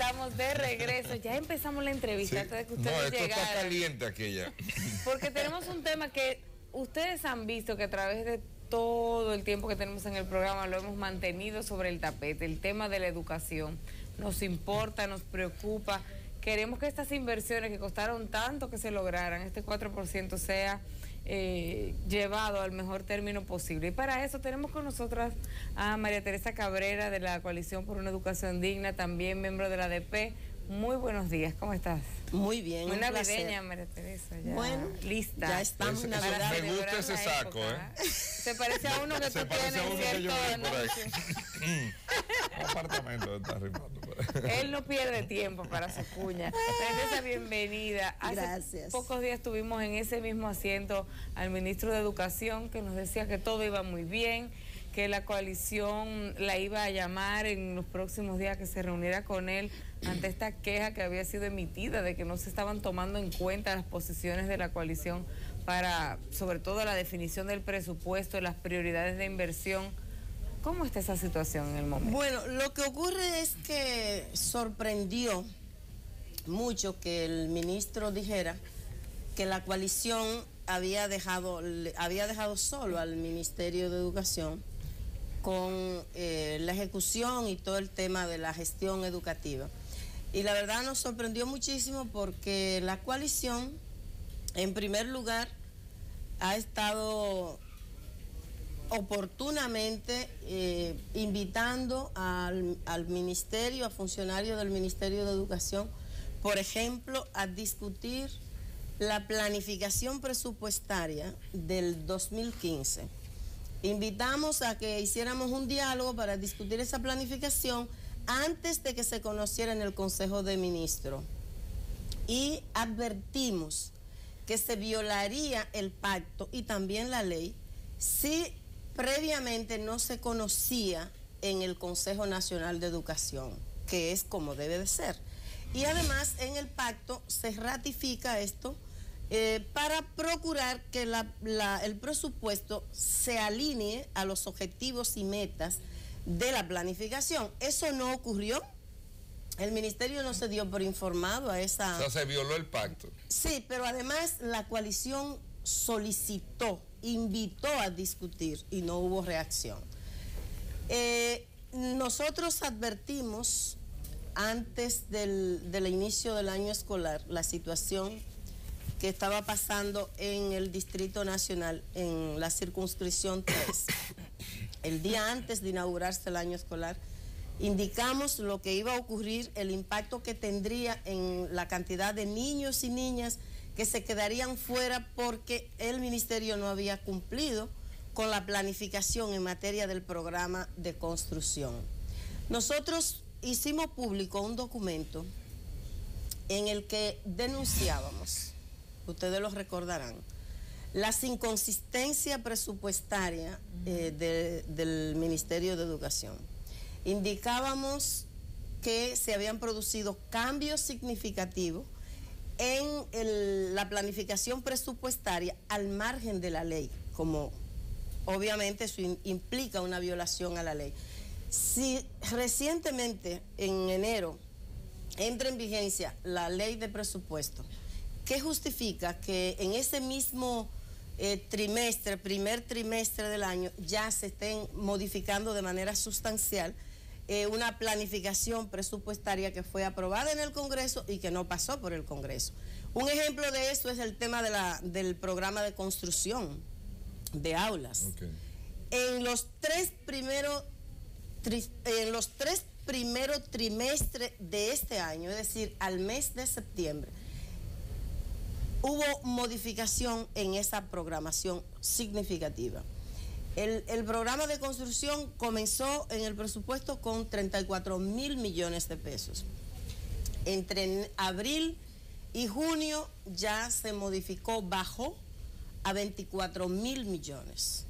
Estamos de regreso. Ya empezamos la entrevista antes de que ustedes esto llegaran. Está caliente aquella. Porque tenemos un tema que ustedes han visto que a través de todo el tiempo que tenemos en el programa lo hemos mantenido sobre el tapete, el tema de la educación. Nos importa, nos preocupa. Queremos que estas inversiones que costaron tanto que se lograran, este 4% sea llevado al mejor término posible. Y para eso tenemos con nosotras a María Teresa Cabrera de la Coalición por una Educación Digna, también miembro de la ADP. Muy buenos días, ¿cómo estás? Muy bien, muy navideña, María Teresa, ya bueno, lista. Ya estamos en Navidad. Me gusta ese saco, Se parece a uno que tú tienes, ¿cierto? Un apartamento está rifando por ahí. Él no pierde tiempo para su cuña. Teresa, bienvenida. Gracias. Hace pocos días tuvimos en ese mismo asiento al ministro de Educación que nos decía que todo iba muy bien, que la coalición la iba a llamar en los próximos días, que se reuniera con él ante esta queja que había sido emitida de que no se estaban tomando en cuenta las posiciones de la coalición para, sobre todo, la definición del presupuesto, las prioridades de inversión. ¿Cómo está esa situación en el momento? Bueno, lo que ocurre es que sorprendió mucho que el ministro dijera que la coalición había dejado solo al Ministerio de Educación con la ejecución y todo el tema de la gestión educativa. Y la verdad nos sorprendió muchísimo porque la coalición, en primer lugar, ha estado oportunamente invitando al ministerio, a funcionarios del Ministerio de Educación, por ejemplo, a discutir la planificación presupuestaria del 2015. Invitamos a que hiciéramos un diálogo para discutir esa planificación antes de que se conociera en el Consejo de Ministros. Y advertimos que se violaría el pacto y también la ley si previamente no se conocía en el Consejo Nacional de Educación, que es como debe de ser. Y además en el pacto se ratifica esto para procurar que el presupuesto se alinee a los objetivos y metas de la planificación. Eso no ocurrió. El ministerio no se dio por informado a esa... O sea, se violó el pacto. Sí, pero además la coalición solicitó, invitó a discutir y no hubo reacción. Nosotros advertimos antes del inicio del año escolar la situación que estaba pasando en el Distrito Nacional, en la circunscripción 3. El día antes de inaugurarse el año escolar, indicamos lo que iba a ocurrir, el impacto que tendría en la cantidad de niños y niñas que se quedarían fuera porque el ministerio no había cumplido con la planificación en materia del programa de construcción. Nosotros hicimos público un documento en el que denunciábamos, ustedes lo recordarán, las inconsistencias presupuestarias del Ministerio de Educación. Indicábamos que se habían producido cambios significativos en la planificación presupuestaria al margen de la ley, como obviamente eso implica una violación a la ley. Si recientemente, en enero, entra en vigencia la ley de presupuesto, ¿qué justifica que en ese mismo primer trimestre del año, ya se estén modificando de manera sustancial una planificación presupuestaria que fue aprobada en el Congreso y que no pasó por el Congreso? Un ejemplo de eso es el tema del programa de construcción de aulas. Okay. En los tres primeros trimestres de este año, es decir, al mes de septiembre, hubo modificación en esa programación significativa. El programa de construcción comenzó en el presupuesto con 34.000 millones de pesos. Entre abril y junio ya se modificó, bajó a 24.000 millones.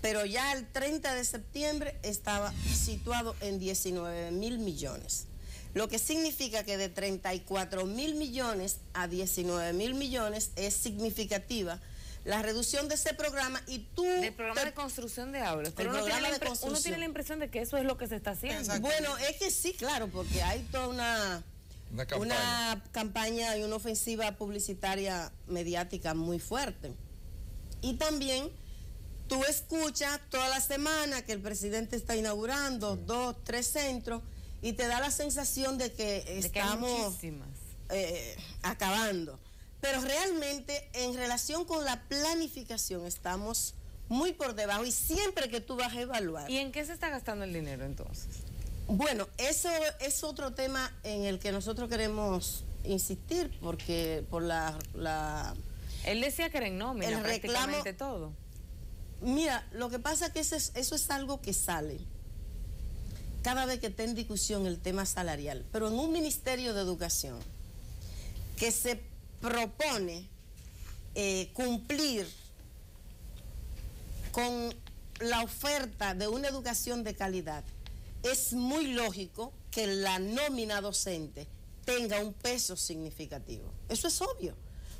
Pero ya el 30 de septiembre estaba situado en 19.000 millones. Lo que significa que de 34.000 millones a 19.000 millones es significativa la reducción de ese programa. Y tú... Del programa de construcción de aulas. Pero uno tiene la impresión de que eso es lo que se está haciendo. Bueno, es que sí, claro, porque hay toda una campaña y una ofensiva publicitaria mediática muy fuerte. Y también tú escuchas toda la semana que el presidente está inaugurando 2, 3 centros y te da la sensación de que estamos acabando. Pero realmente en relación con la planificación estamos muy por debajo y siempre que tú vas a evaluar. ¿Y en qué se está gastando el dinero entonces? Bueno, eso es otro tema en el que nosotros queremos insistir porque por Él decía que era en nómina, el prácticamente todo. Mira, lo que pasa es que eso es algo que sale cada vez que está en discusión el tema salarial, pero en un Ministerio de Educación que se propone cumplir con la oferta de una educación de calidad, es muy lógico que la nómina docente tenga un peso significativo. Eso es obvio.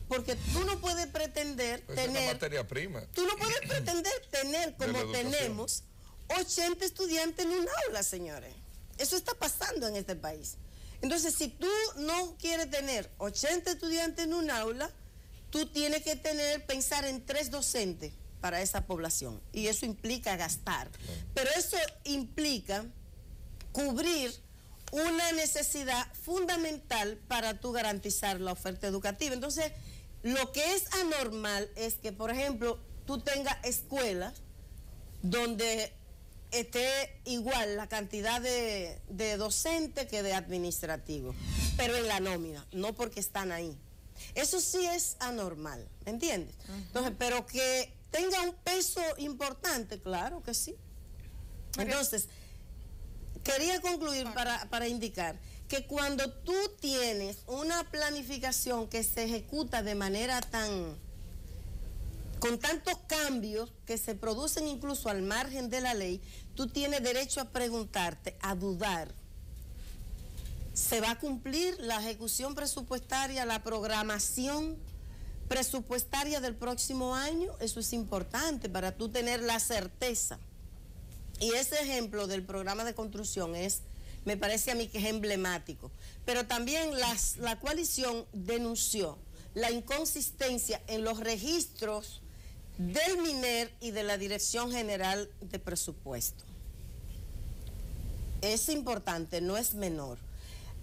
Porque tú no puedes pretender tener... Es una materia prima. Tú no puedes pretender tener, como tenemos, 80 estudiantes en un aula, señores. Eso está pasando en este país. Entonces, si tú no quieres tener 80 estudiantes en un aula, tú tienes que pensar en 3 docentes para esa población. Y eso implica gastar. Pero eso implica cubrir una necesidad fundamental para tú garantizar la oferta educativa. Entonces, lo que es anormal es que, por ejemplo, tú tengas escuelas donde esté igual la cantidad de docentes que de administrativos, pero en la nómina, no porque están ahí. Eso sí es anormal, ¿me entiendes? Entonces, pero que tenga un peso importante, claro que sí. Entonces, quería concluir para indicar que cuando tú tienes una planificación que se ejecuta de manera con tantos cambios que se producen incluso al margen de la ley, tú tienes derecho a preguntarte, a dudar. ¿Se va a cumplir la ejecución presupuestaria, la programación presupuestaria del próximo año? Eso es importante para tú tener la certeza. Y ese ejemplo del programa de construcción me parece a mí que es emblemático. Pero también la coalición denunció la inconsistencia en los registros del MINER y de la Dirección General de Presupuesto. Es importante, no es menor.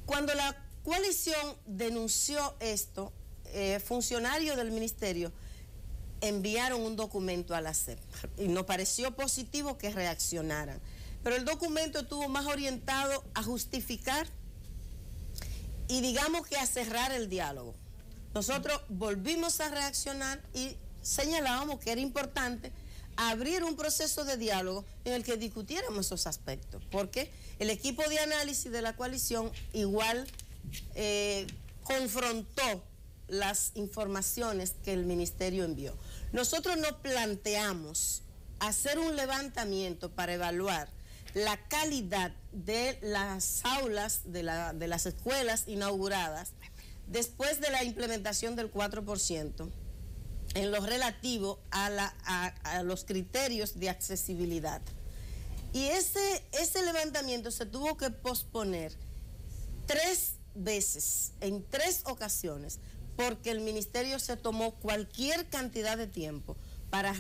Cuando la coalición denunció esto, funcionarios del ministerio enviaron un documento a la SEP y nos pareció positivo que reaccionaran. Pero el documento estuvo más orientado a justificar y digamos que a cerrar el diálogo. Nosotros volvimos a reaccionar y señalábamos que era importante abrir un proceso de diálogo en el que discutiéramos esos aspectos, porque el equipo de análisis de la coalición igual confrontó las informaciones que el ministerio envió. Nosotros nos planteamos hacer un levantamiento para evaluar la calidad de las aulas, de las escuelas inauguradas después de la implementación del 4%, en lo relativo a los criterios de accesibilidad. Y ese levantamiento se tuvo que posponer 3 veces, en 3 ocasiones, porque el ministerio se tomó cualquier cantidad de tiempo para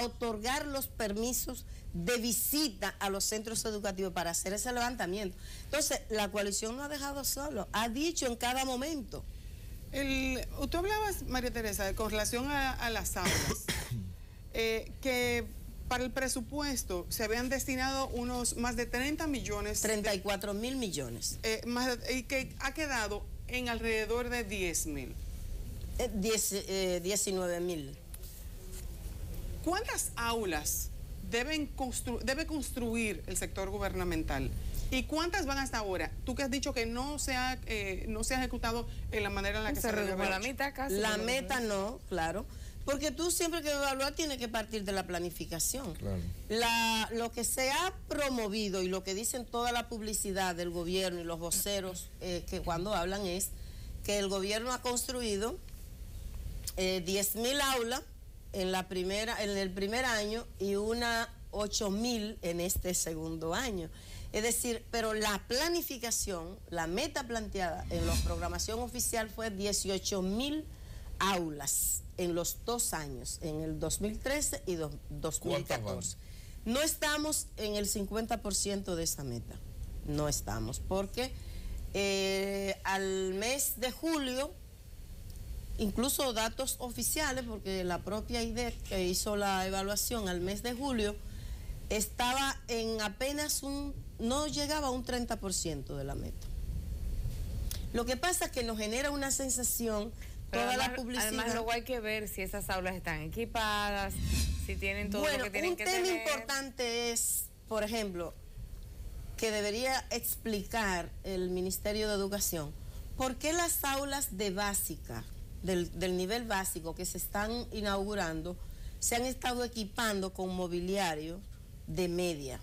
otorgar los permisos de visita a los centros educativos para hacer ese levantamiento. Entonces, la coalición no ha dejado solo, ha dicho en cada momento. Tú hablabas, María Teresa, con relación a las aulas, que para el presupuesto se habían destinado unos más de 30 millones. 34.000 millones. Y que ha quedado en alrededor de 10.000. 19.000. ¿Cuántas aulas debe construir el sector gubernamental? ¿Y cuántas van hasta ahora? Tú que has dicho que no se ha ejecutado en la manera en la que se redujo la mitad casi. La meta no, claro. Porque tú siempre que evaluar tienes que partir de la planificación. Claro. Lo que se ha promovido y lo que dicen toda la publicidad del gobierno y los voceros que cuando hablan es que el gobierno ha construido 10.000 aulas en el primer año y 8.000 en este segundo año. Es decir, pero la planificación, la meta planteada en la programación oficial fue 18.000 aulas en los 2 años, en el 2013 y 2014. No estamos en el 50% de esa meta, no estamos, porque al mes de julio, incluso datos oficiales, porque la propia IDEC que hizo la evaluación al mes de julio, estaba en apenas no llegaba a un 30% de la meta. Lo que pasa es que nos genera una sensación, pero toda además, la publicidad. Además, luego hay que ver si esas aulas están equipadas, si tienen todo lo que tienen que tener. Un tema importante es, por ejemplo, que debería explicar el Ministerio de Educación, ¿por qué las aulas de básica, del nivel básico que se están inaugurando, se han estado equipando con mobiliario de media?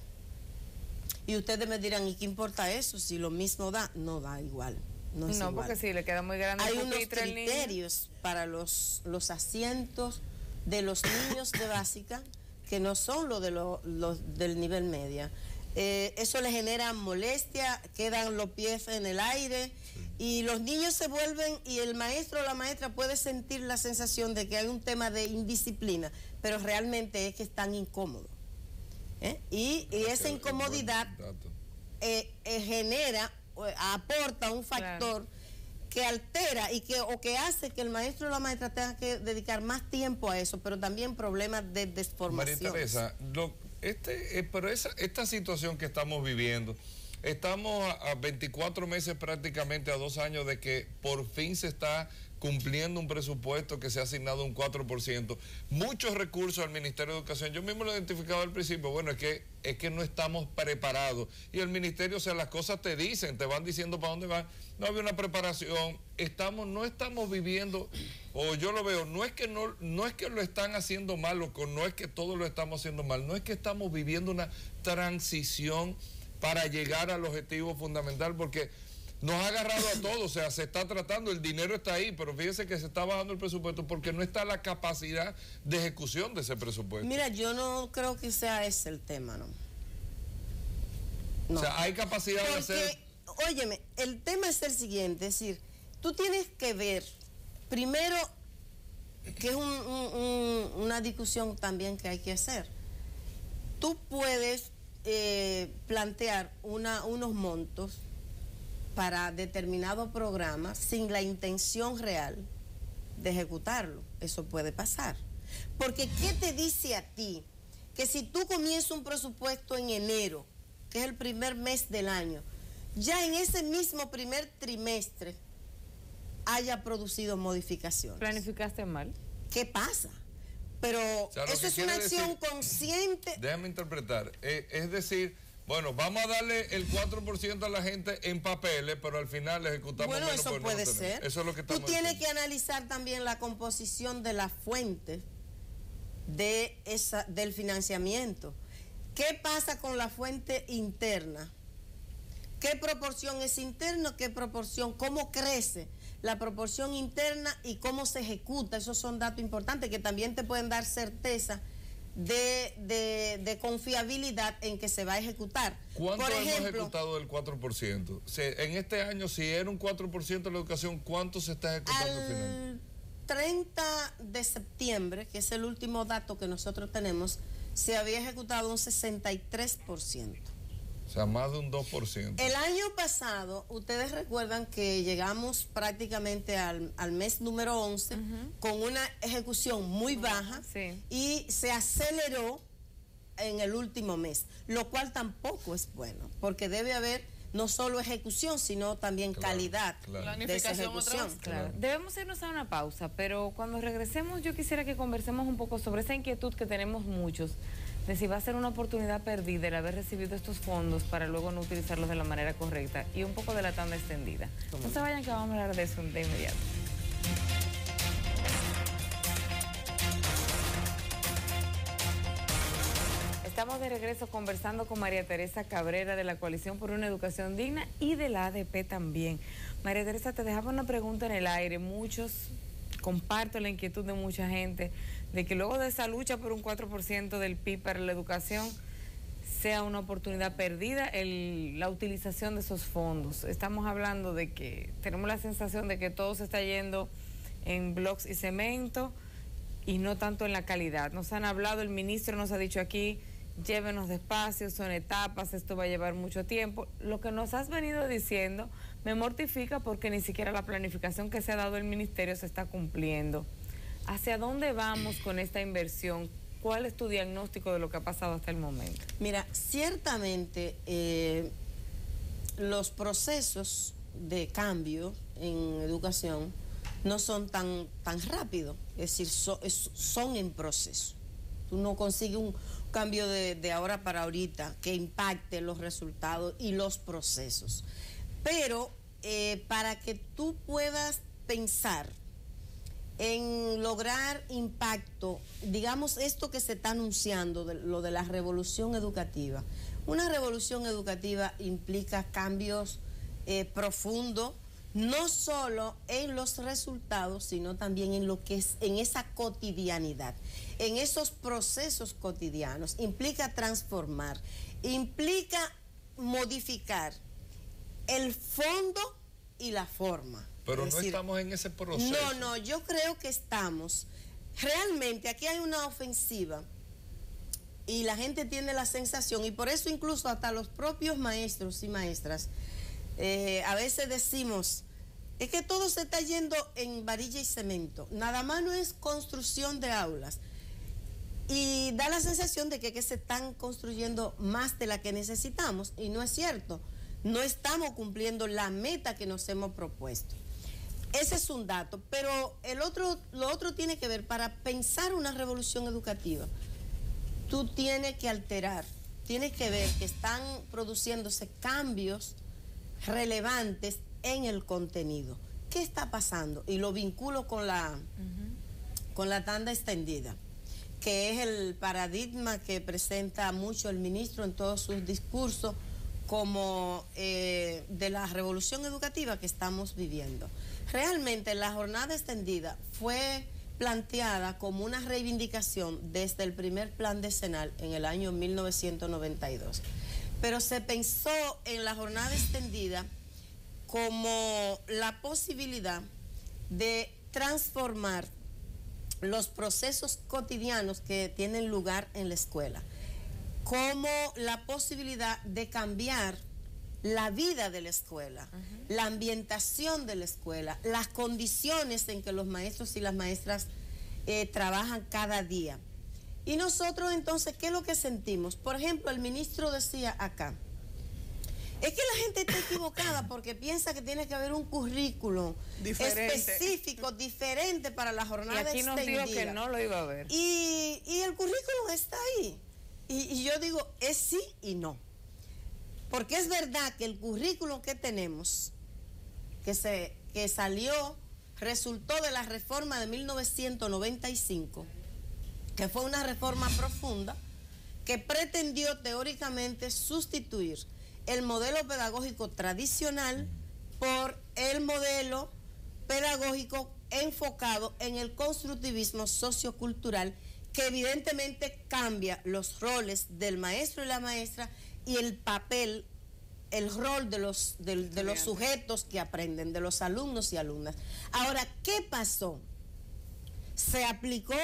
Y ustedes me dirán, ¿y qué importa eso? Si lo mismo da, no da igual. No, igual. Porque si le queda muy grande. Hay unos criterios para los asientos de los niños de básica que no son los del nivel media. Eso le genera molestia, quedan los pies en el aire y los niños se vuelven, y el maestro o la maestra puede sentir la sensación de que hay un tema de indisciplina, pero realmente es que están incómodos. Y esa incomodidad aporta un factor, claro, que altera o que hace que el maestro o la maestra tenga que dedicar más tiempo a eso, pero también problemas de desformación. María Teresa, pero esta situación que estamos viviendo, estamos a 24 meses, prácticamente a 2 años de que por fin se está cumpliendo un presupuesto que se ha asignado un 4%, muchos recursos al Ministerio de Educación. Yo mismo lo he identificado al principio, bueno, es que no estamos preparados, y el ministerio, o sea, las cosas te van diciendo para dónde van, no había una preparación, no estamos viviendo, o yo lo veo, no es que lo están haciendo mal, no es que todo lo estamos haciendo mal, no es que estamos viviendo una transición para llegar al objetivo fundamental, porque nos ha agarrado a todos, o sea, se está tratando, el dinero está ahí, pero fíjese que se está bajando el presupuesto porque no está la capacidad de ejecución de ese presupuesto. Mira, yo no creo que sea ese el tema, ¿no? O sea, hay capacidad de hacer... Óyeme, el tema es el siguiente, es decir, tú tienes que ver, primero, que es una discusión también que hay que hacer. Tú puedes plantear unos montos para determinado programa sin la intención real de ejecutarlo. Eso puede pasar. Porque ¿qué te dice a ti que si tú comienzas un presupuesto en enero, que es el primer mes del año, ya en ese mismo primer trimestre haya producido modificaciones? ¿Planificaste mal? ¿Qué pasa? Pero o sea, eso es una acción consciente. Déjame interpretar. Es decir, bueno, vamos a darle el 4% a la gente en papeles, pero al final le ejecutamos menos. Bueno, eso puede ser. Eso es lo que estamos Tú tienes que analizar también la composición de la fuente del financiamiento. ¿Qué pasa con la fuente interna? ¿Qué proporción es interna? ¿Qué proporción? ¿Cómo crece la proporción interna y cómo se ejecuta? Esos son datos importantes que también te pueden dar certeza de confiabilidad en que se va a ejecutar. ¿Cuánto hemos ejecutado del 4%? En este año, si era un 4% de la educación, ¿cuánto se está ejecutando al final? 30 de septiembre, que es el último dato que nosotros tenemos, se había ejecutado un 63%. O sea, más de un 2%. El año pasado, ustedes recuerdan que llegamos prácticamente al mes número 11 con una ejecución muy baja, sí, y se aceleró en el último mes, lo cual tampoco es bueno, porque debe haber no solo ejecución, sino también calidad de esa ejecución. Claro. Debemos irnos a una pausa, pero cuando regresemos yo quisiera que conversemos un poco sobre esa inquietud que tenemos muchos, de si va a ser una oportunidad perdida el haber recibido estos fondos para luego no utilizarlos de la manera correcta, y un poco de la tanda extendida. No se vayan, que vamos a hablar de eso de inmediato. Estamos de regreso conversando con María Teresa Cabrera de la Coalición por una Educación Digna y de la ADP también. María Teresa, te dejaba una pregunta en el aire. Comparto la inquietud de mucha gente de que luego de esa lucha por un 4% del PIB para la educación, sea una oportunidad perdida la utilización de esos fondos. Estamos hablando de que tenemos la sensación de que todo se está yendo en blocks y cemento y no tanto en la calidad. Nos han hablado, el ministro nos ha dicho aquí, llévenos despacio, son etapas, esto va a llevar mucho tiempo. Lo que nos has venido diciendo me mortifica porque ni siquiera la planificación que se ha dado el ministerio se está cumpliendo. ¿Hacia dónde vamos con esta inversión? ¿Cuál es tu diagnóstico de lo que ha pasado hasta el momento? Mira, ciertamente los procesos de cambio en educación no son tan rápidos, es decir, son en proceso. Tú no consigues un cambio de ahora para ahorita que impacte los resultados y los procesos. Pero para que tú puedas pensar en lograr impacto, digamos esto que se está anunciando, lo de la revolución educativa. Una revolución educativa implica cambios profundos, no solo en los resultados, sino también en lo que es en esa cotidianidad, en esos procesos cotidianos. Implica transformar, implica modificar el fondo y la forma. Pero no estamos en ese proceso. No, yo creo que estamos. Realmente aquí hay una ofensiva y la gente tiene la sensación, y por eso incluso hasta los propios maestros y maestras, a veces decimos, es que todo se está yendo en varilla y cemento. Nada más no es construcción de aulas. Y da la sensación de que se están construyendo más de la que necesitamos, y no es cierto. No estamos cumpliendo la meta que nos hemos propuesto. Ese es un dato, pero lo otro tiene que ver, para pensar una revolución educativa, tú tienes que alterar, tienes que ver que están produciéndose cambios relevantes en el contenido. ¿Qué está pasando? Y lo vinculo con la tanda extendida, que es el paradigma que presenta mucho el ministro en todos sus discursos como de la revolución educativa que estamos viviendo. Realmente la jornada extendida fue planteada como una reivindicación desde el primer plan decenal en el año 1992. Pero se pensó en la jornada extendida como la posibilidad de transformar los procesos cotidianos que tienen lugar en la escuela, como la posibilidad de cambiar la vida de la escuela, la ambientación de la escuela, las condiciones en que los maestros y las maestras trabajan cada día. Y nosotros entonces, ¿qué es lo que sentimos? Por ejemplo, el ministro decía acá, es que la gente está equivocada porque piensa que tiene que haber un currículum específico, diferente para la jornada extendida. Y aquí nos dijo que no lo iba a ver. Y el currículum está ahí. Y yo digo, es sí y no. Porque es verdad que el currículum que tenemos, que salió, resultó de la reforma de 1995, que fue una reforma profunda, que pretendió teóricamente sustituir el modelo pedagógico tradicional por el modelo pedagógico enfocado en el constructivismo sociocultural, que evidentemente cambia los roles del maestro y la maestra y el papel, el rol de los sujetos que aprenden, de los alumnos y alumnas. Ahora, ¿qué pasó? ¿Se aplicó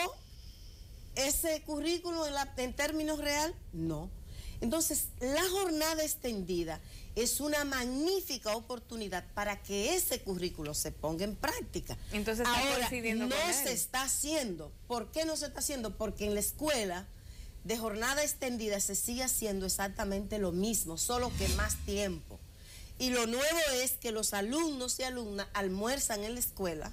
ese currículum en términos real? No. Entonces, la jornada extendida es una magnífica oportunidad para que ese currículo se ponga en práctica. Entonces, ahora, no se está haciendo. ¿Por qué no se está haciendo? Porque en la escuela de jornada extendida se sigue haciendo exactamente lo mismo, solo que más tiempo. Y lo nuevo es que los alumnos y alumnas almuerzan en la escuela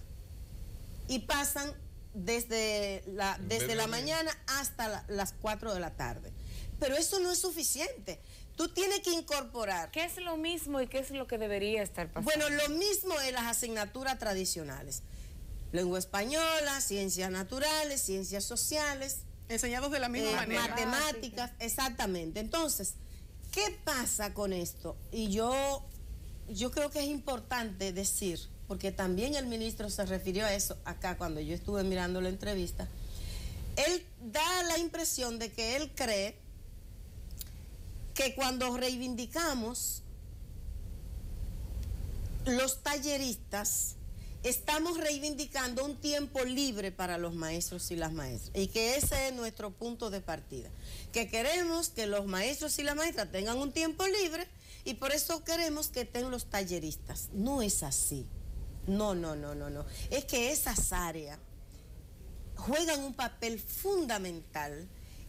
y pasan desde la mañana hasta las 4 de la tarde. Pero eso no es suficiente. Tú tienes que incorporar. ¿Qué es lo mismo y qué es lo que debería estar pasando? Bueno, lo mismo en las asignaturas tradicionales. Lengua española, ciencias naturales, ciencias sociales. Enseñados de la misma manera. Matemáticas, exactamente. Entonces, ¿qué pasa con esto? Y yo creo que es importante decir, porque también el ministro se refirió a eso acá cuando yo estuve mirando la entrevista. Él da la impresión de que él cree que cuando reivindicamos los talleristas, estamos reivindicando un tiempo libre para los maestros y las maestras, y que ese es nuestro punto de partida, que queremos que los maestros y las maestras tengan un tiempo libre y por eso queremos que estén los talleristas. No es así, no, es que esas áreas juegan un papel fundamental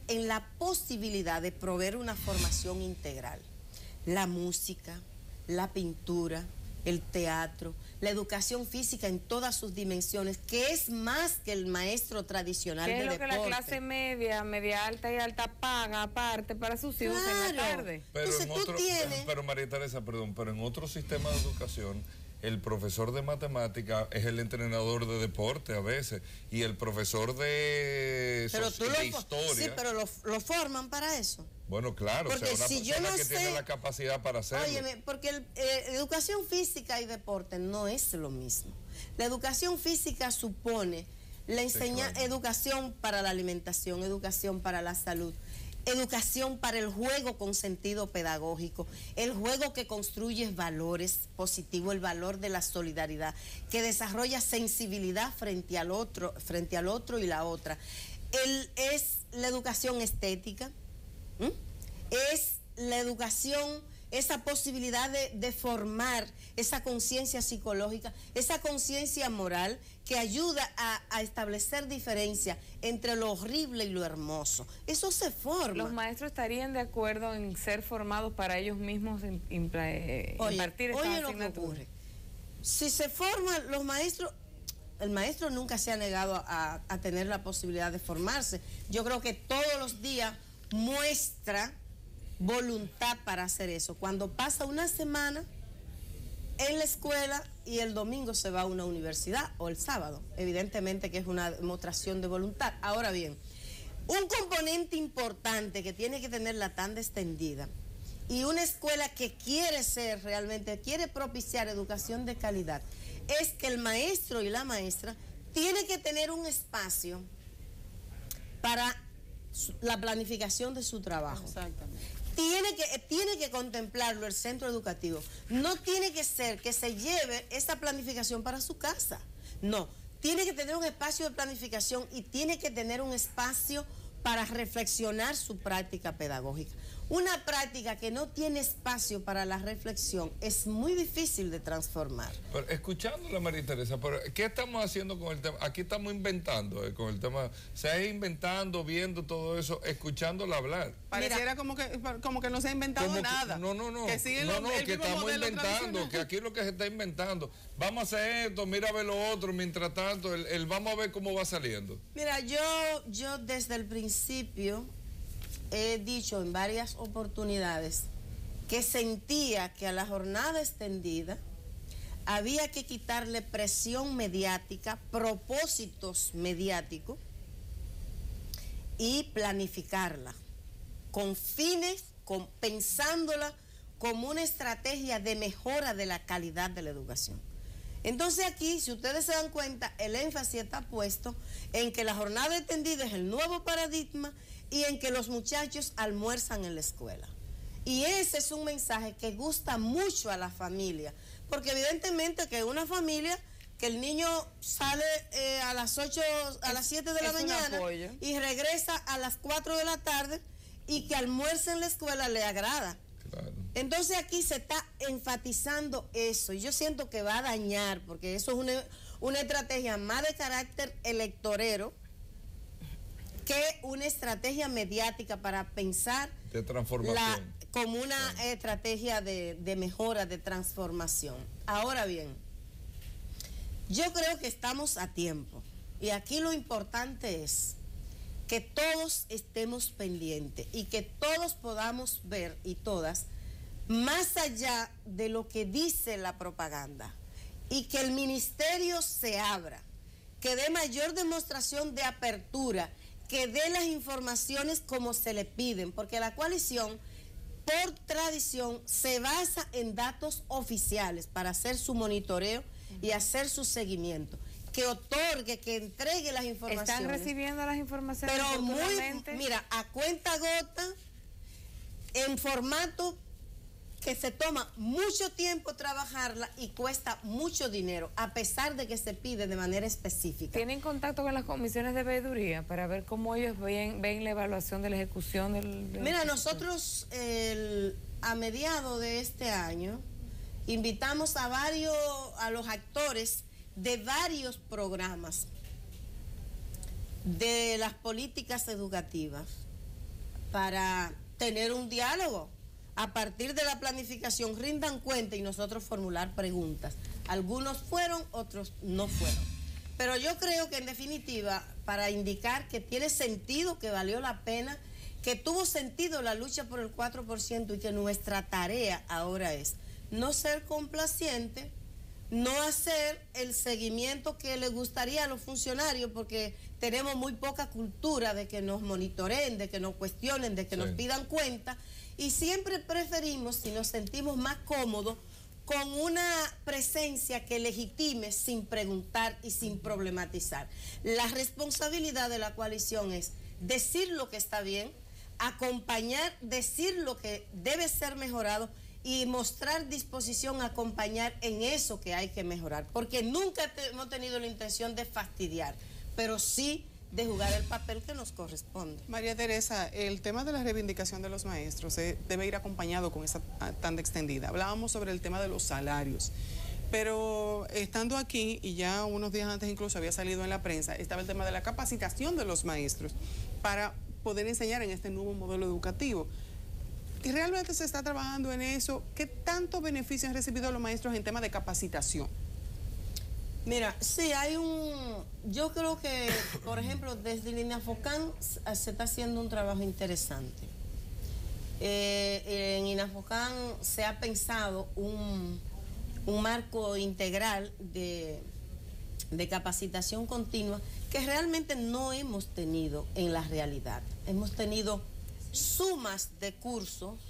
en la posibilidad de proveer una formación integral. La música, la pintura, el teatro, la educación física en todas sus dimensiones, que es más que el maestro tradicional de deporte. ¿Qué es lo que la clase media alta y alta paga aparte para sus hijos en la tarde? Pero, entonces, pero María Teresa, perdón, pero en otro sistema de educación, el profesor de matemática es el entrenador de deporte a veces, y el profesor de historia... Sí, pero lo forman para eso. Bueno, claro, porque o sea, una si persona yo no que sé, tiene la capacidad para hacerlo. Óyeme, porque educación física y deporte no es lo mismo. La educación física supone educación para la alimentación, educación para la salud, educación para el juego con sentido pedagógico, el juego que construye valores positivos, el valor de la solidaridad, que desarrolla sensibilidad frente al otro y la otra. Es la educación estética. Es la educación, esa posibilidad de formar esa conciencia psicológica, esa conciencia moral que ayuda a establecer diferencia entre lo horrible y lo hermoso. Eso se forma. ¿Los maestros estarían de acuerdo en ser formados para ellos mismos impartir esta asignatura? Lo que ocurre. Si se forman los maestros, el maestro nunca se ha negado a tener la posibilidad de formarse. Yo creo que todos los días muestra voluntad para hacer eso. Cuando pasa una semana en la escuela y el domingo se va a una universidad o el sábado, evidentemente que es una demostración de voluntad. Ahora bien, un componente importante que tiene que tener la tanda extendida y una escuela que quiere propiciar educación de calidad, es que el maestro y la maestra tiene que tener un espacio para la planificación de su trabajo. Exactamente. Tiene que contemplarlo el centro educativo. No tiene que ser que se lleve esa planificación para su casa. No, tiene que tener un espacio de planificación y tiene que tener un espacio para reflexionar su práctica pedagógica. Una práctica que no tiene espacio para la reflexión es muy difícil de transformar. Pero escuchándola, María Teresa, pero ¿qué estamos haciendo con el tema? Aquí estamos inventando con el tema, se ha inventando, viendo todo eso, escuchándola hablar. Pareciera como que no se ha inventado nada. No. Que siguen que estamos inventando, que aquí lo que se está inventando. Vamos a hacer esto, mira a ver lo otro, mientras tanto, vamos a ver cómo va saliendo. Mira, yo desde el principio he dicho en varias oportunidades que sentía que a la jornada extendida había que quitarle presión mediática, propósitos mediáticos y planificarla con fines, pensándola como una estrategia de mejora de la calidad de la educación. Entonces aquí, si ustedes se dan cuenta, el énfasis está puesto en que la jornada extendida es el nuevo paradigma y en que los muchachos almuerzan en la escuela. Y ese es un mensaje que gusta mucho a la familia, porque evidentemente que una familia, que el niño sale a las 7 de la mañana y regresa a las 4 de la tarde y que almuerza en la escuela le agrada. Claro. Entonces aquí se está enfatizando eso y yo siento que va a dañar, porque eso es una estrategia más de carácter electorero que una estrategia mediática para pensar de transformación como una estrategia de mejora, de transformación. Ahora bien, yo creo que estamos a tiempo y aquí lo importante es que todos estemos pendientes y que todos podamos ver, y todas, más allá de lo que dice la propaganda, y que el ministerio se abra, que dé mayor demostración de apertura, que dé las informaciones como se le piden, porque la coalición, por tradición, se basa en datos oficiales para hacer su monitoreo y hacer su seguimiento. Que otorgue, que entregue las informaciones. ¿Están recibiendo las informaciones? Pero mira, a cuenta gota, en formato que se toma mucho tiempo trabajarla y cuesta mucho dinero, a pesar de que se pide de manera específica. ¿Tienen contacto con las comisiones de veeduría para ver cómo ellos ven la evaluación de la ejecución del Mira, nosotros a mediados de este año invitamos a los actores de varios programas de las políticas educativas para tener un diálogo. A partir de la planificación rindan cuenta y nosotros formular preguntas. Algunos fueron, otros no fueron. Pero yo creo que en definitiva, para indicar que tiene sentido, que valió la pena, que tuvo sentido la lucha por el 4% y que nuestra tarea ahora es no ser complaciente, no hacer el seguimiento que le gustaría a los funcionarios, porque tenemos muy poca cultura de que nos monitoreen, de que nos cuestionen, de que nos pidan cuenta. Y siempre preferimos, si nos sentimos más cómodos, con una presencia que legitime sin preguntar y sin problematizar. La responsabilidad de la coalición es decir lo que está bien, acompañar, decir lo que debe ser mejorado y mostrar disposición a acompañar en eso que hay que mejorar. Porque nunca hemos tenido la intención de fastidiar, pero sí de jugar el papel que nos corresponde. María Teresa, el tema de la reivindicación de los maestros debe ir acompañado con esa tanda extendida. Hablábamos sobre el tema de los salarios, pero estando aquí, y ya unos días antes incluso había salido en la prensa, estaba el tema de la capacitación de los maestros para poder enseñar en este nuevo modelo educativo. ¿Y realmente se está trabajando en eso? ¿Qué tanto beneficio han recibido los maestros en tema de capacitación? Mira, sí, yo creo que, por ejemplo, desde el INAFOCAN se está haciendo un trabajo interesante. En INAFOCAN se ha pensado un marco integral de capacitación continua que realmente no hemos tenido en la realidad. Hemos tenido sumas de cursos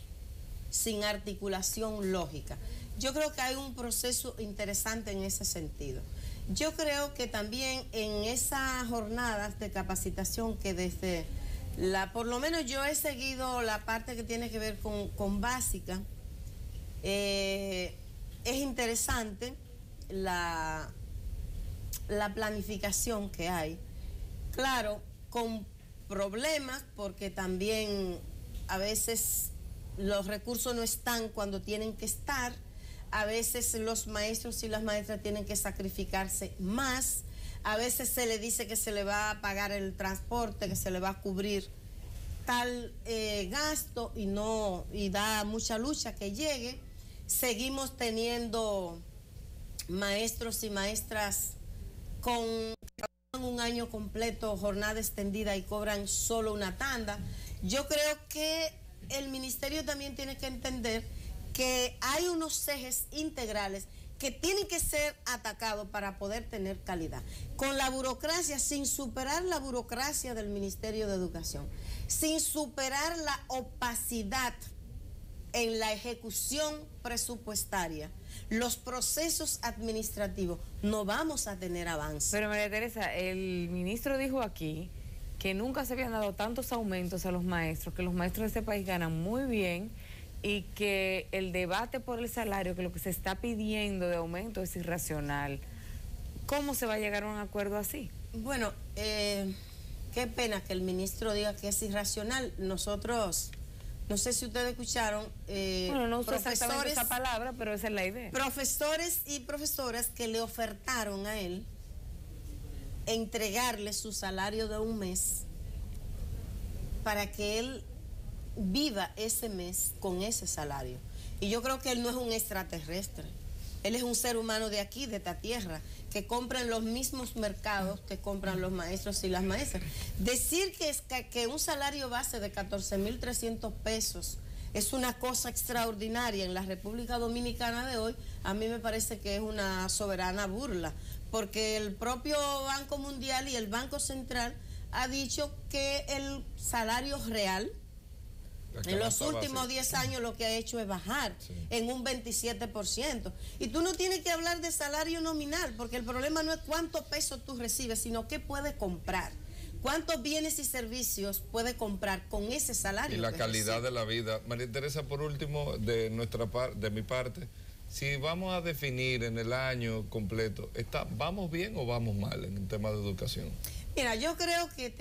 sin articulación lógica. Yo creo que hay un proceso interesante en ese sentido. Yo creo que también en esas jornadas de capacitación que desde por lo menos yo he seguido la parte que tiene que ver con básica, es interesante la planificación que hay. Claro, con problemas, porque también a veces los recursos no están cuando tienen que estar. A veces los maestros y las maestras tienen que sacrificarse más. A veces se le dice que se le va a pagar el transporte, que se le va a cubrir tal gasto y da mucha lucha que llegue. Seguimos teniendo maestros y maestras con un año completo, jornada extendida y cobran solo una tanda. Yo creo que el ministerio también tiene que entender que hay unos ejes integrales que tienen que ser atacados para poder tener calidad. Con la burocracia, sin superar la burocracia del Ministerio de Educación, sin superar la opacidad en la ejecución presupuestaria, los procesos administrativos, no vamos a tener avance. Pero María Teresa, el ministro dijo aquí que nunca se habían dado tantos aumentos a los maestros, que los maestros de este país ganan muy bien, y que el debate por el salario, que lo que se está pidiendo de aumento es irracional. ¿Cómo se va a llegar a un acuerdo así? Bueno, qué pena que el ministro diga que es irracional. Nosotros, no sé si ustedes escucharon, bueno, no uso exactamente esa palabra, pero esa es la idea. Profesores y profesoras que le ofertaron a él entregarle su salario de un mes para que él viva ese mes con ese salario. Y yo creo que él no es un extraterrestre. Él es un ser humano de aquí, de esta tierra, que compra en los mismos mercados que compran los maestros y las maestras. Decir que un salario base de 14.300 pesos es una cosa extraordinaria en la República Dominicana de hoy, a mí me parece que es una soberana burla, porque el propio Banco Mundial y el Banco Central ha dicho que el salario real en los últimos 10 años lo que ha hecho es bajar en un 27%. Y tú no tienes que hablar de salario nominal, porque el problema no es cuántos pesos tú recibes, sino qué puedes comprar. ¿Cuántos bienes y servicios puede comprar con ese salario? Y la calidad de la vida. María Teresa, por último, de mi parte, si vamos a definir en el año completo, ¿vamos bien o vamos mal en el tema de educación? Mira, yo creo que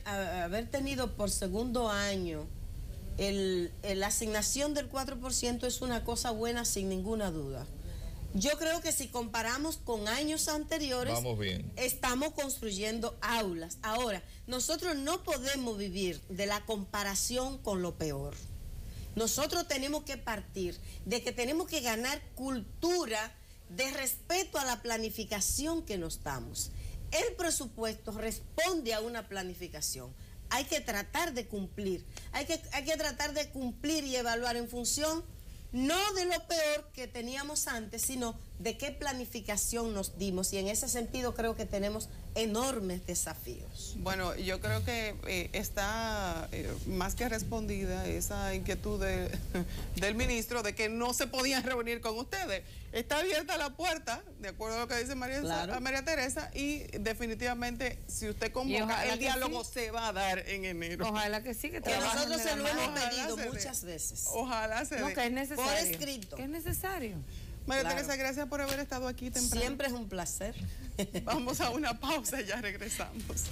haber tenido por segundo año la asignación del 4% es una cosa buena sin ninguna duda. Yo creo que si comparamos con años anteriores, vamos bien. Estamos construyendo aulas. Ahora, nosotros no podemos vivir de la comparación con lo peor. Nosotros tenemos que partir de que tenemos que ganar cultura de respeto a la planificación que nos damos. El presupuesto responde a una planificación. Hay que tratar de cumplir. Hay que tratar de cumplir y evaluar en función no de lo peor que teníamos antes, sino de qué planificación nos dimos. Y en ese sentido creo que tenemos enormes desafíos. Bueno, yo creo que está más que respondida esa inquietud del ministro de que no se podían reunir con ustedes. Está abierta la puerta, de acuerdo a lo que dice María Teresa, y definitivamente si usted convoca, el diálogo se va a dar en enero. Ojalá que sí, que nosotros se lo hemos pedido muchas veces. Ojalá se dé. Que es necesario. Por escrito. Que es necesario. María Teresa, gracias por haber estado aquí temprano. Siempre es un placer. Vamos a una pausa y ya regresamos.